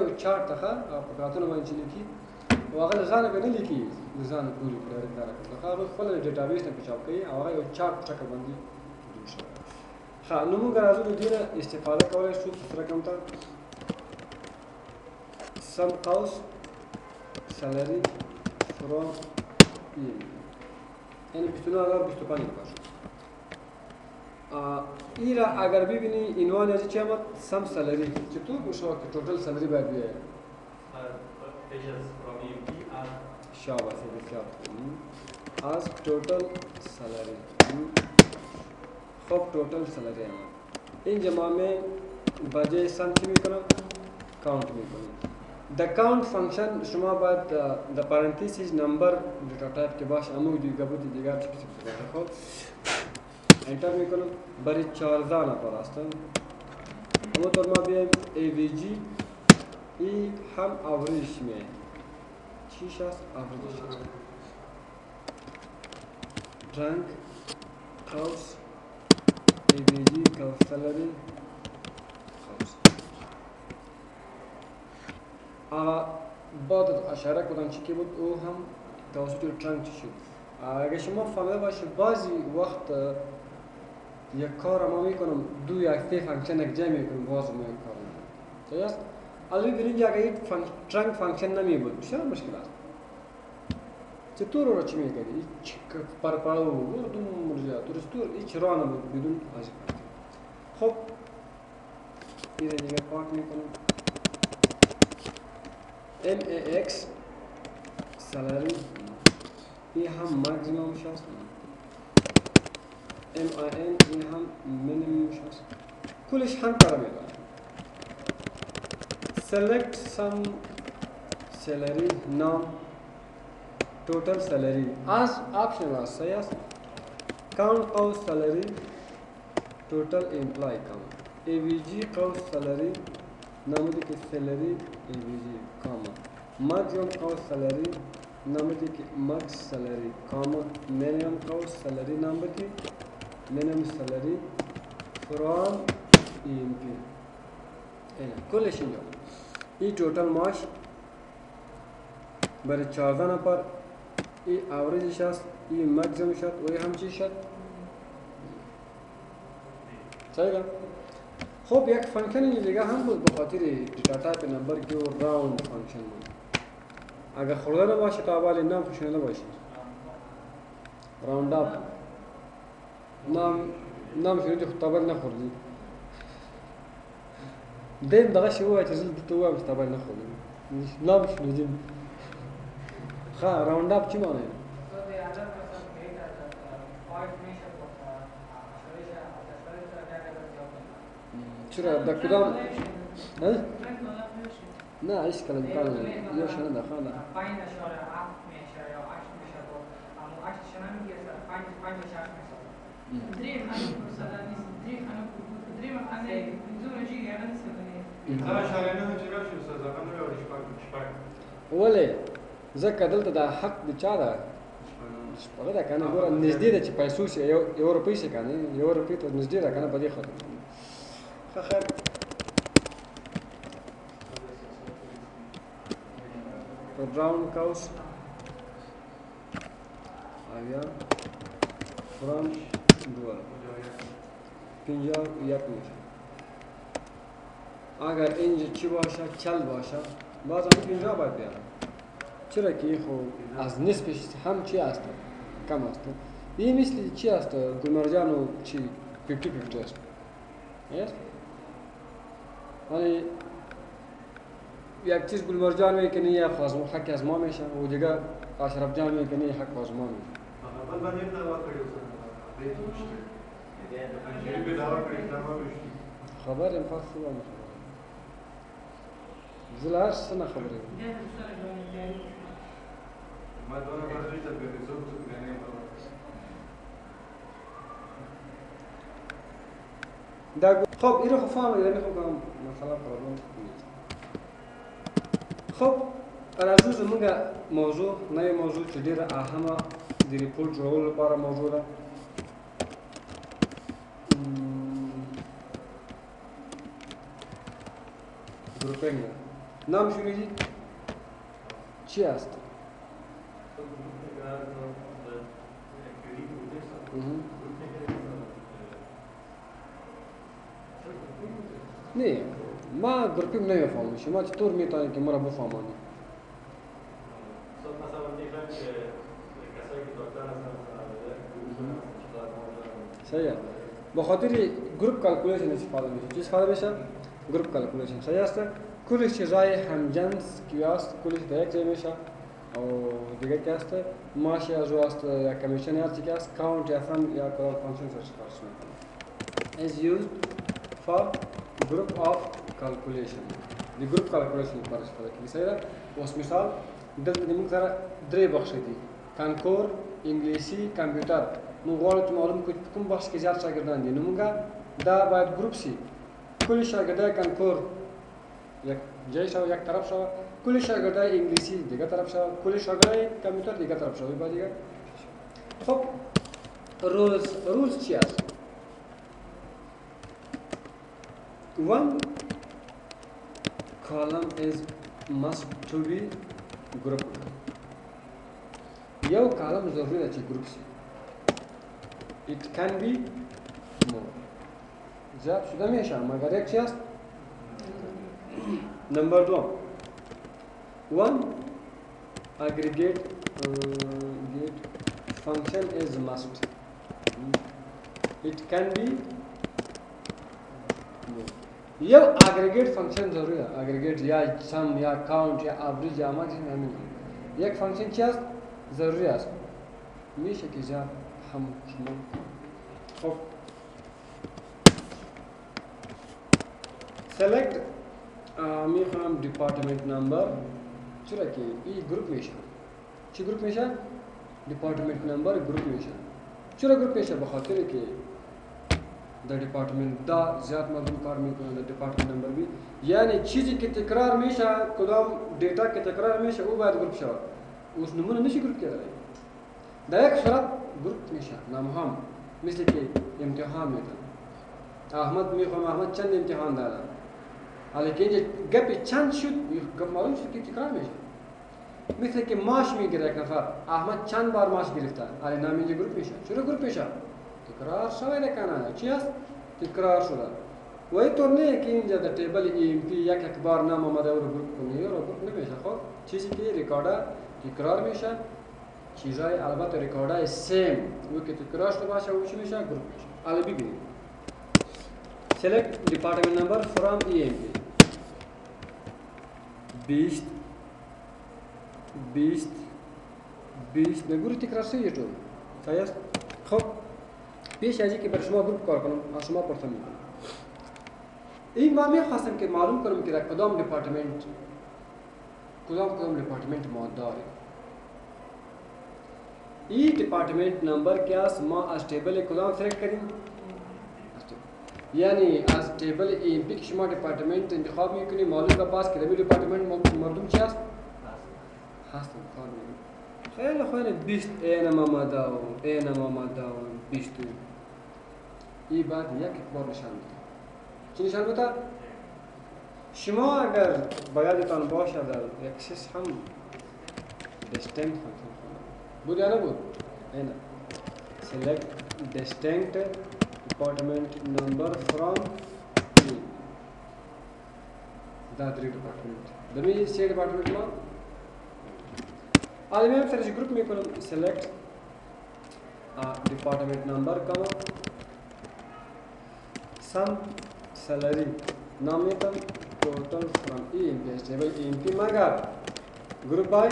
یو چارت ته په کاتونو باندې لیکي او هغه ځان به نه لیکي ځان پوری کړی کار کوي هغه خپل ډیټابیس ته پچاپ کوي او هغه یو چارت ټکه باندې جوړ شي ها نو موږ راځو د دې استفاده کولای شو په رقم ته sum cost salary from یعنی 29025 باشه ایرا اگر ببینی عنوان از چی آمد سم سالری چطور بشه که توتال سالری باید بیاید شاباش بسیار از توتال سالری خب توتال سالری آمد این جمع میں بجای سم چی میکنم کاؤنٹ میکنم د کاؤنٹ فنکشن شما باید د پرانتیسیس نمبر ډیټا ټایپ کې باشه امو دی گبوتی دیگر چی کسی بکنم خب انٹر میکنم برای 14 نفر هستن همونطور ما بیایم AVG ای هم آوریج می چیش هست آوریجش هست رنگ کاوس AVG کاوس سالری کاوس بعد اشاره کردن چی که بود او هم توسط ترنگ چی شد اگه شما فهمیده باشید بعضی وقت یک کار ما میکنم دو یا سه فانکشن یک جمع میکنم باز ما این کار میکنم صحیح است الان ببینید اگه این ترنگ فانکشن نمی بود چرا مشکل است چطور رو چی میگه هیچ پرپاو دو مرجع درستور هیچ راه نبود بدون از خب این دیگه پاک میکنم MAX salary این هم ماکسیمم هست MIN این هم مینیمم هست کلش هم پارامتر select some salary نام total salary as option است صحیح است count cost salary total employee count AVG cost salary نام دی که salary AVG comma maximum cost salary نام دی که max salary comma minimum cost salary نام دی minimum salary from EMP اینا کلش اینجا این total معاش برای 14 نفر این اوریجش هست این ماکسیممش هست و این هم چیش هست صحیح خب یک فانکشن دیگه هم بود به خاطر دیتا تایپ نمبر که راوند فانکشن بود اگر خورده نباشه تا اول نام پوشنده باشه راوند اپ نام شروع خود تابل نخوردی دیم دغه شی وای چې زه د تو وایم تابل نخوردم نام شنیدیم ها راوند اپ چی معنی چرا د کدام نه هیچ کلام کار نه یو شنه ده خانه ولې ځکه دلته د حق د چا ده شپږ ده کنه ګوره نږدې ده چې پیسو شي یو روپۍ شي کنه یو روپۍ ته نږدې ده کنه په دې خاطر خیر brown cows avia from dual pinjar یک میشه اگر اینجا چی باشه چل باشه باز هم اینجا باید بیارم چرا که خو از نصفش هم چی هست کم است این مثل چی هست گلمرجان و چی 50-50 است yes ولی یک چیز گلمرجان میکنه یا خواست حق از ما میشه و دیگه اشرف جان میکنه حق از ما میشه خبر این پاس خوبه میشه زلار سنه خبره خب اینو خب فهمیدم میخوام مثلا پرابلم نیست خب راځو زموږ موضوع نوې موضوع چې ډېره اهمه د ریپورټ جوړولو لپاره موضوع ده ګروپینګ नाम शुरूजी چی است؟ نه ما گروپی نمیفهمم شما چطور میتونید که ما را بفهمانی؟ صحیح به خاطر گروپ کالکولیشن استفاده میشه. چی استفاده میشه؟ گروپ کالکولیشن. صحیح است. کل چیزای همجنس کی است کلش در یک جای میشه و دیگه که است ماش از او است یا کمیشن هستی که است کاونت یا سم یا کدام فانکشن استفاده میکنه is used for group of calculation. دی گروپ کالکولیشن لپاره استفاده کیږي. صحیح ده. اوس مثال دلته موږ سره درې بخش دي کانکور انګلیسي کمپیوټر. موږ غواړو چې معلوم کړو کوم بخش کې زیات شاګردان دي نو موږ دا باید گروپ سي. کل شاگردای کانکور یک جای شو یک طرف شو کل شاگردای انگلیسی دیگه طرف شو کل شاگردای کامپیوتر دیگه طرف شو با دیگه. خب رولز چی است؟ one column is must to be grouped. یو کالم ضروری ده چې گروپ شي. it can be more. زیاد شده میشه مگر یک چی است؟ Number 1 aggregate function is must. It can be یو aggregate function ضروری ہے. aggregate یا sum یا count یا average یا maximum همین یک فانکشن چی است؟ ضروری است. میشه که زیاد هم شما خب select میخوام دیپارتمنت نمبر چرا که این گروپ میشه. چی گروپ میشه؟ دیپارتمنت نمبر گروپ میشه. چرا گروپ میشه؟ به خاطر که در دیپارتمنت دا زیاد مردم کار میکنن در دیپارتمنت نمبر بی یعنی چیزی که تکرار میشه کدام دیتا که تکرار میشه او باید گروپ شود. اوس نمونه نشی گروپ کرده. در یک صورت گروپ میشه نام مثل که امتحان میدن. احمد میخوام احمد چند امتحان دادن. حالا که اینجا گپی چند شد گپ معلوم شد که تکرار میشه. مثل که ماش میگیره یک نفر احمد چند بار ماش گرفته حالا نام اینجا گروپ میشه. چرا گروپ میشه؟ تکرار شده کنه. چی است؟ تکرار شده. و اینطور نه که اینجا در تیبل ای پی یک بار نام آمده او رو گروپ کنی یا رو گروپ نمیشه. خب چیزی که ریکارده تکرار میشه چیزای البته ریکارده سیم او که تکرار شده باشه او چی میشه؟ گروپ میشه. حالا ببینید select department number from EMP 20 نگوری تکرار سه طور. صحیح است؟ خب پیش از اینکه بر شما گروپ کار کنم از شما پرسش میکنم این ما میخواستم که معلوم کنم که در کدام دیپارتمنت ما داریم. این دیپارتمنت نمبر که است ما از تیبل کدام سلکت کنیم؟ یعنی از تیبل ای پی که شما دیپارتمنت انتخاب میکنید معلوم که باز که در دیپارتمنت مردم چی است؟ هستن کار میکنید. خیلی خوبه 20 اینم آمده و 20 این بعد یک بار نشان میده. چی نشان میده؟ شما اگر بایدتان باشه در اکسس هم distinct فانکشن بود یا نبود؟ اینه select distinct department number from the three department. دمی سی department ما आगे मैं फिर ग्रुप में करूँ select department number कमा sum salary नाम में कम total from EMP table EMP मगर group by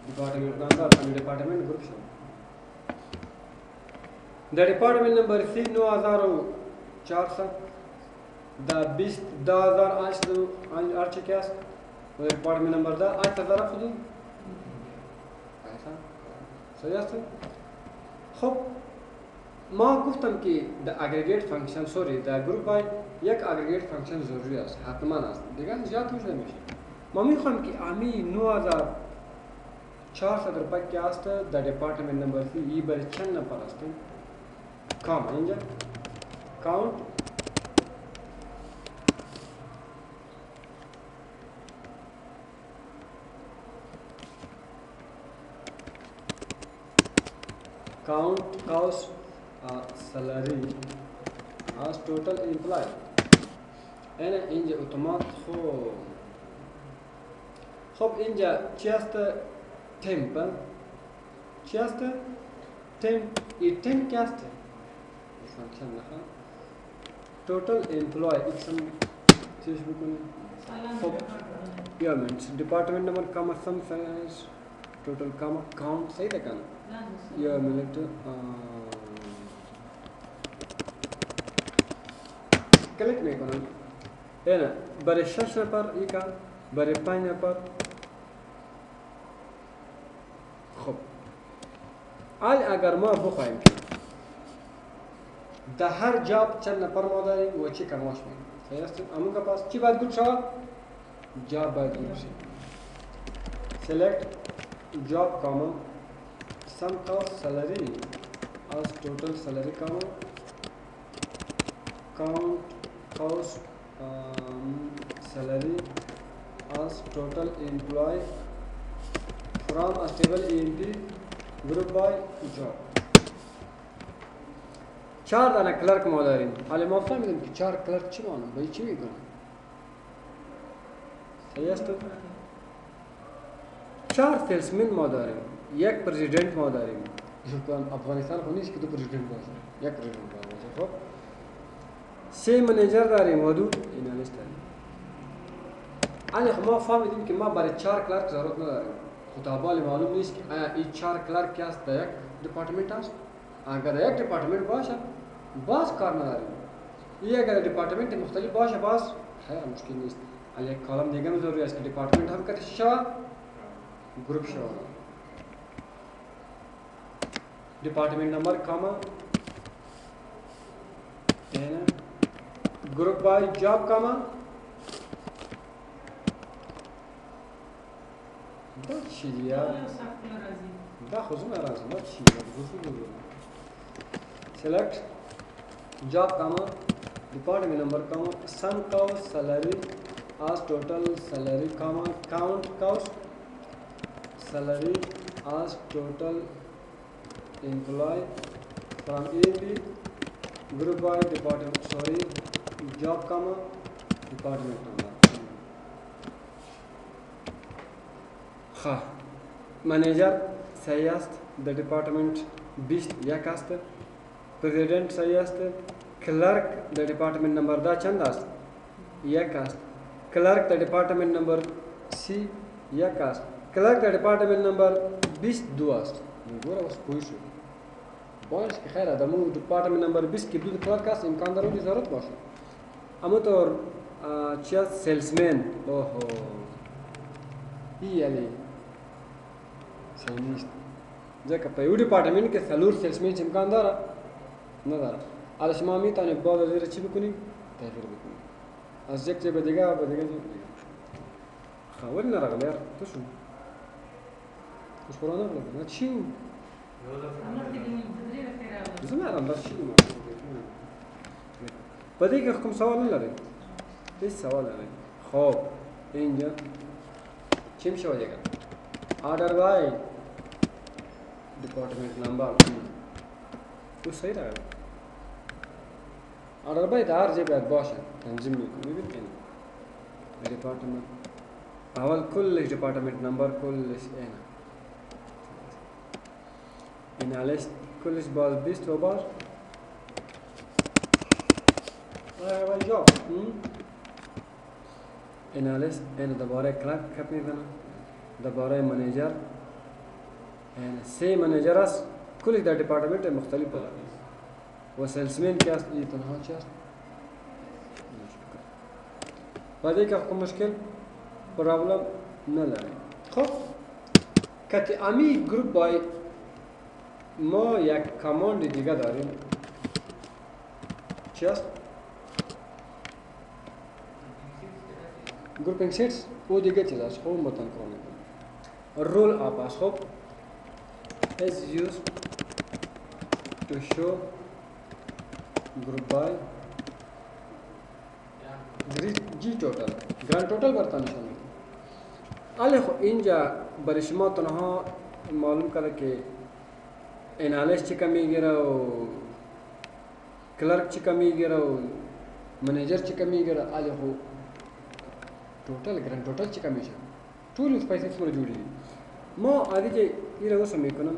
department number and department group sham the department number 9400 the 20000 archicast the department number da 8000 خودم صحیح است؟ خب ما گفتم که در اگریگیت فانکشن در گروپ بای یک اگریگیت فانکشن ضروری است حتما است دیگه زیاد میشه نمیشه. ما میخوایم که امی 9400 روپये که است در دیپارتمنت نمبر سی ای بر چند نفر است کام اینجا کاونت count cost salary as total employee. أنا اینجا اتومات خب اینجا چی است؟ temp. چی است؟ temp. این temp کی است؟ فانکشن نخواه total employee ایکسم چیش بکنیم. خب یا من department number کاما sum size total کاما count صحیح ده کنه یا من تو کلیک میکنم. اینا برای 6 نفر ایکا برای 5 نفر. خب حال اگر ما بخوایم که در هر جاب چند نفر ما داریم و چی کماش میگیم صحیح است؟ امون که پاس چی باید گفت شود؟ جاب باید گفت شود. select job comma sum cost salary as total salary comma count cost salary as total employee from a table EMP group by job. 4 دانه کلرک ما داریم. حالا ما فهمیدیم که 4 کلرک چی مانه؟ باید چی میکنه؟ صحیح است؟ 4 سیلزمن ما داریم. 1 پرزیدنت ما داریم. افغانستان خو نیست که 2 پرزیدنت باشه. 1 پرزیدنت باشه. خب 3 منیجر داریم و 2 اینالیست داریم. حالا ما فهمیدیم که ما برای 4 کلرک ضرورت نداریم. خطابال معلوم نیست که آیا این 4 کلرک کی است در یک دیپارتمنت است. اگر یک دیپارتمنت باشه باز کار نداریم. این اگر دیپارتمنت مختلف باشه باز خیر مشکل نیست. حالا یک کالم دیگه هم ضروری است که دیپارتمنت هم کتش شود گروپ شود. دیپارتمنت نمبر کاما گروپ بای جاب کاما دا چی دیا دا خودم راز ما چی دیا select job comma department number comma sum cost salary as total salary comma count cost salary as total employee from EMP group by department job comma department number. ها manager صحیح است. the department 20 یک است. پرزیدنت صحیح است. کلرک در دیپارتمنت نمبر دا چند است؟ 1 است. کلرک در دیپارتمنت نمبر سی 1 است. کلرک در دیپارتمنت نمبر 22 است. میگوره بس کوی شد. باش که خیر آدمو دیپارتمنت نمبر 20 که 2 کلرک است امکان داره اون ضرورت باشه. اما تو چی است؟ سیلزمن. اوه ای علی صحیح نیست. ځکه په یو ډیپارتمنت کې څلور سیلزمن امکان داره نداره. حالا شما میتونید بعد از این چی بکنید؟ تغییر بکنید. از یک جای به دیگه به دیگه جای دیگه. خاول نراغلی تو شو؟ مش قرآن نراغلی؟ نه چی؟ زمان بس چی ما؟ به دیگه حکم سوال نداری. هیچ سوال نداری. خب اینجا چی میشه دیگه؟ آردر بای دیپارتمنت نمبر تو صحیح راه. آردر باید هر جای باید باشه تنظیم میکنه. میبینید دیپارتمنت اول کلش دیپارتمنت نمبر کلش اینا اینالیست کلش باز 20 و باز اول جاب اینالیست اینا دوباره کلرک کپ میزنه دوباره منیجر اینا 3 منیجر است کلش در دیپارتمنت مختلف و سیلزمن که است این تنها چی است بعد یک حکم مشکل پرابلم نداره. خب کتی امی گروپ بای ما یک کاماند دیگه داریم چی است؟ گروپینگ سیتس او دیگه چیز است. خب متن کنیم رول آپ است. خب is used to show group by جی توتال گرند توتال برتا نشان میده. حالا خب اینجا برای شما تنها معلوم کرده که انالیست چی میگیره و کلرک چی میگیره و منیجر چی میگیره آلی خو ټوټل ګران ټوټل چی میشه ټول پیسې څومره جوړي دي ما عادي چې ایره اوس میکنم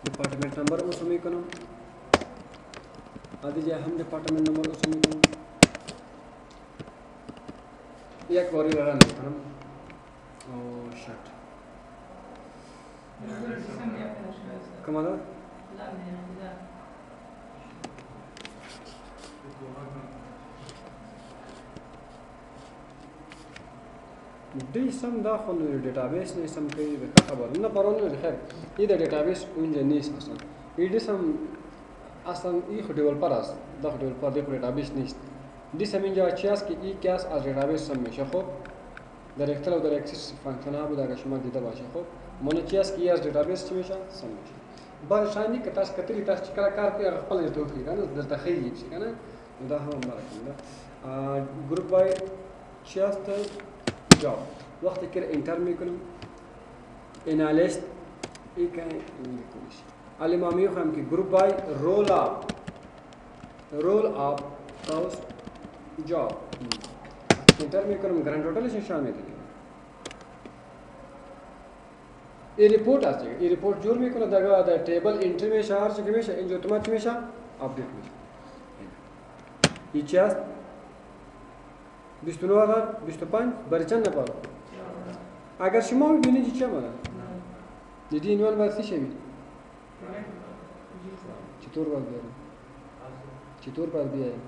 department number اوس میکنم عادي چې هم department number اوس میکنم یک باری را میکنم او شت کما ده دی سم داخل دیتابیس نه سم کوي به خبر نه پرونه خیر ای د دیتابیس اونجا نیست اصلا ای سم اصلا ای خو دیولپر است دا خو دیولپر د دیتابیس نیست دی سم اینجا چیاس که ای کیاس از دیتابیس سم میشه خب در اختلاف و در اکسس فانکشن ها بود اگر شما دیده باشه خب مون چیاس که ای از دیتابیس چی میشه سم میشه بعد شاید که تاس کتری تاس چیکار کار کوي هغه خپل ته کوي کنه دلته خیلی شي کنه دا هم مرکه ده گروپ بای چیاس ته جاب وقتی که انتر میکنم انالیست ای که میکنیش علی ما میخوام که گروپ بای رول آپ کاوس جاب انتر میکنم گرند ټوټلش نشان میده ای ریپورت است ای ریپورت جور میکنه دغه د ټیبل انټری میشه هر څه میشه این اتومات میشه اپډیټ میشه ای چاست 29,25 برای چند نفر اگر شما ببینید چه مانا دیدی عنوان باید چی شوید چطور باید بیارم چطور باید بیارم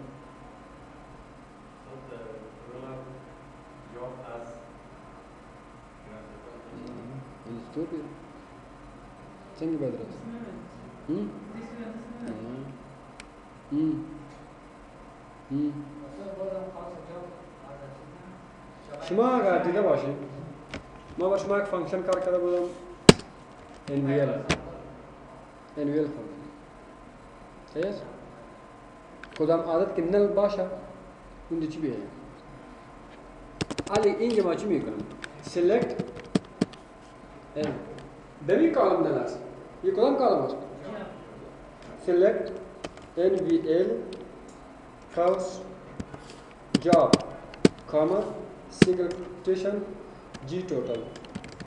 چطور بیارم چنگی باید راست شما اگر دیده باشید ما با شما یک فانکشن کار کرده بودم NVL فانکشن صحیح است کدام عادت که نل باشه اون دی چی بیاییم علی اینجا ما چی میکنم select دمی کالم نل است یہ کدام کالم است select NVL cows job comma single quotation G total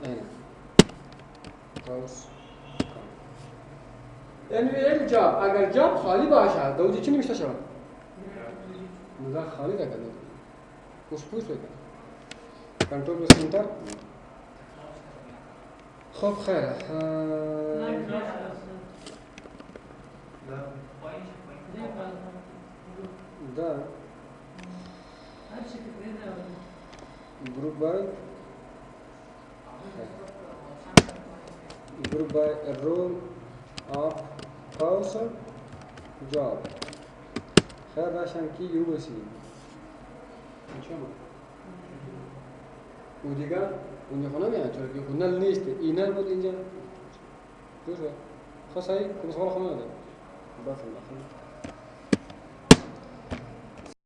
N cows NVL job اگر job خالی باشه دوجی چی نمیشه شما مزار خالی ده کنید پوش بکن کنترل بس انتر خب خیره ده group by role of course job خیر راشن کی یو بسی چرا اون دیگه اونجا خونه میاد چرا که خونه نیست اینال بود اینجا درسته خاصه کم سوال خونه ده بس الله